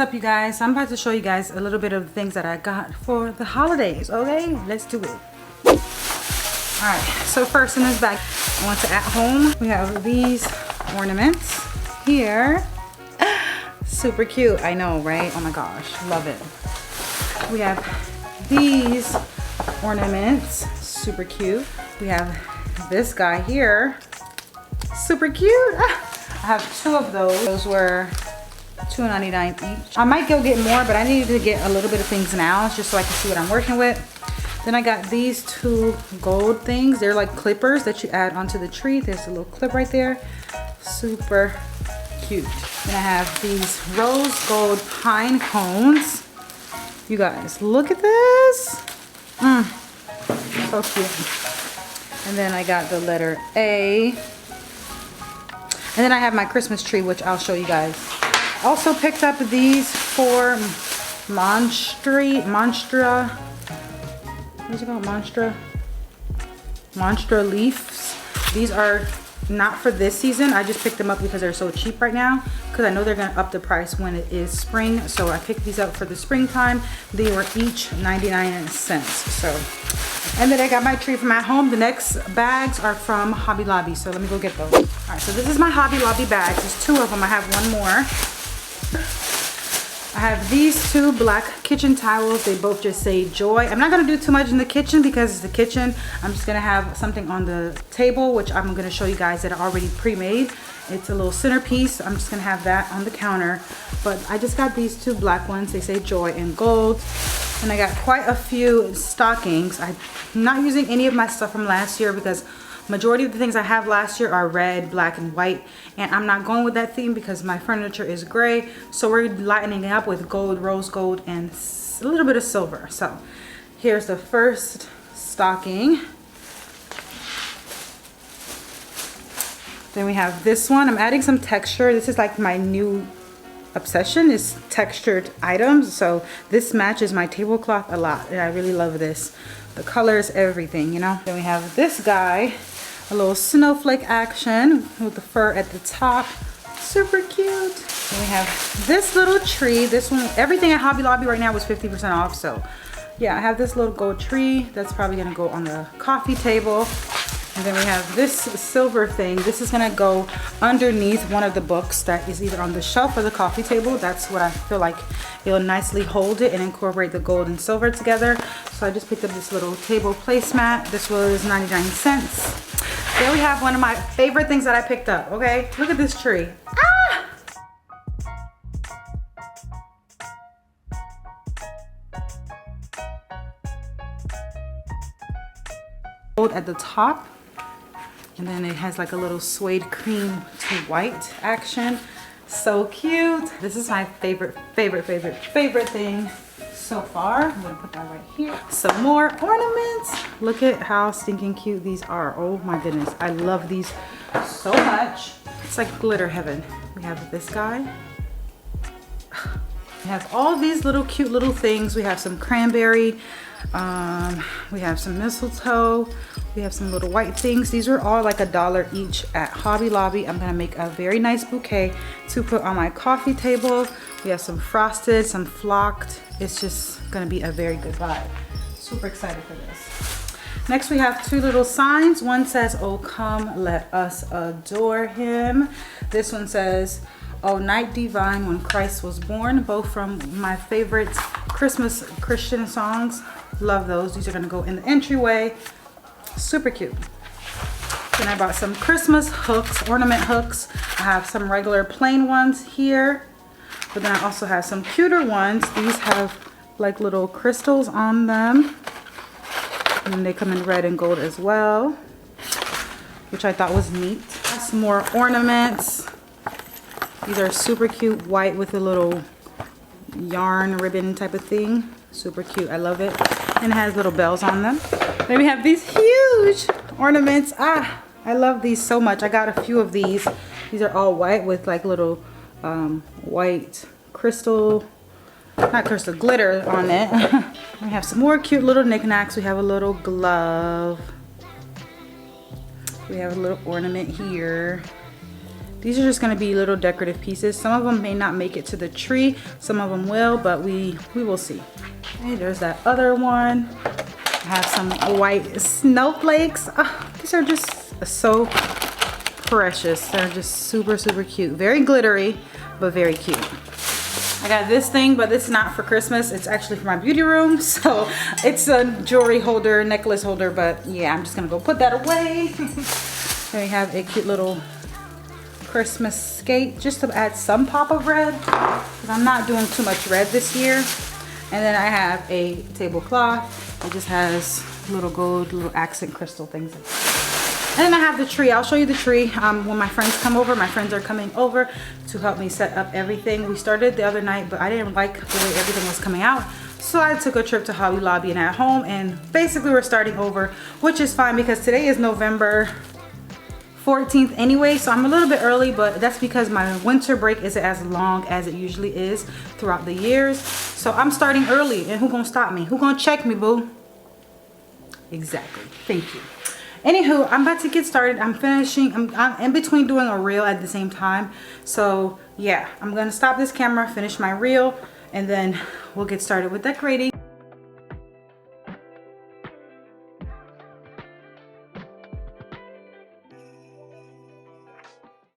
up, you guys? I'm about to show you guys a little bit of the things that I got for the holidays. Okay, let's do it. All right, so first in this bag, I want to at home. We have these ornaments here. Super cute, I know, right? Oh my gosh, love it. We have these ornaments, super cute. We have this guy here, super cute. I have 2 of those. Those were $2.99 each. I might go get more, but I need to get a little bit of things now just so I can see what I'm working with. Then I got these 2 gold things. They're like clippers that you add onto the tree. There's a little clip right there. Super cute. Then I have these rose gold pine cones. You guys, look at this. So cute. And then I got the letter A. And then I have my Christmas tree, which I'll show you guys. Also picked up these 4 Monstra, what's it called? Monstra leaves. These are not for this season. I just picked them up because they're so cheap right now, because I know they're gonna up the price when it is spring. So I picked these up for the springtime. They were each 99 cents. So, and then I got my tree from at home. The next bags are from Hobby Lobby. So let me go get those. All right, so this is my Hobby Lobby bags. There's 2 of them. I have 1 more. I have these 2 black kitchen towels. They both just say joy. I'm not gonna do too much in the kitchen because it's the kitchen. I'm just gonna have something on the table, which I'm gonna show you guys that are already pre-made. It's a little centerpiece. I'm just gonna have that on the counter. But I just got these 2 black ones. They say joy in gold. And I got quite a few stockings. I'm not using any of my stuff from last year because majority of the things I have last year are red, black, and white. And I'm not going with that theme because my furniture is gray. So we're lightening it up with gold, rose gold, and a little bit of silver. So here's the first stocking. Then we have this one. I'm adding some texture. This is like my new obsession, is textured items. So this matches my tablecloth a lot. And I really love this. The colors, everything, you know. Then we have this guy. A little snowflake action with the fur at the top. Super cute. And we have this little tree. This one, everything at Hobby Lobby right now was 50% off. So yeah, I have this little gold tree. That's probably gonna go on the coffee table. And then we have this silver thing. This is gonna go underneath one of the books that is either on the shelf or the coffee table. That's what I feel like it'll nicely hold it and incorporate the gold and silver together. So I just picked up this little table placemat. This was 99 cents. There we have one of my favorite things that I picked up, okay? Look at this tree. Ah! Gold at the top. And then it has like a little suede cream to white action. So cute. This is my favorite thing so far. I'm gonna put that right here. Some more ornaments. Look at how stinking cute these are. Oh my goodness. I love these so much. It's like glitter heaven. We have this guy. We have all these little cute little things. We have some cranberry. We have some mistletoe. We have some little white things. These are all like $1 each at Hobby Lobby. I'm gonna make a very nice bouquet to put on my coffee table. We have some frosted, some flocked. It's just gonna be a very good vibe. Super excited for this. Next we have 2 little signs. One says, "Oh come, let us adore him." This one says, "Oh night divine when Christ was born." Both from my favorite Christmas Christian songs. Love those. These are gonna go in the entryway. Super cute. Then I bought some Christmas hooks, ornament hooks. I have some regular plain ones here, but then I also have some cuter ones. These have like little crystals on them, and then they come in red and gold as well, which I thought was neat. Some more ornaments. These are super cute, white with a little yarn ribbon type of thing. Super cute, I love it. And it has little bells on them. Then we have these huge ornaments. I love these so much. I got a few of these. These are all white with like little white crystal, not crystal, glitter on it. We have some more cute little knickknacks. We have a little glove. We have a little ornament here. These are just gonna be little decorative pieces. Some of them may not make it to the tree, some of them will, but we will see. Okay, there's that other one. I have some white snowflakes. Oh, these are just so precious. They're just super, super cute. Very glittery, but very cute. I got this thing, but it's not for Christmas. It's actually for my beauty room. So it's a jewelry holder, necklace holder, but yeah, I'm just gonna go put that away. Then we have a cute little Christmas skate just to add some pop of red, because I'm not doing too much red this year. And then I have a tablecloth. It just has little gold, little accent crystal things. And then I have the tree. I'll show you the tree when my friends come over. My friends are coming over to help me set up everything. We started the other night, but I didn't like the way everything was coming out. So I took a trip to Hobby Lobby and at home, and basically we're starting over, which is fine because today is November 14th anyway, so I'm a little bit early, but that's because my winter break isn't as long as it usually is throughout the years. So I'm starting early, and who gonna stop me? Who gonna check me, boo? Exactly. Thank you. Anywho, I'm about to get started. I'm finishing. I'm in between doing a reel at the same time. So yeah, I'm gonna stop this camera, finish my reel, and then we'll get started with decorating.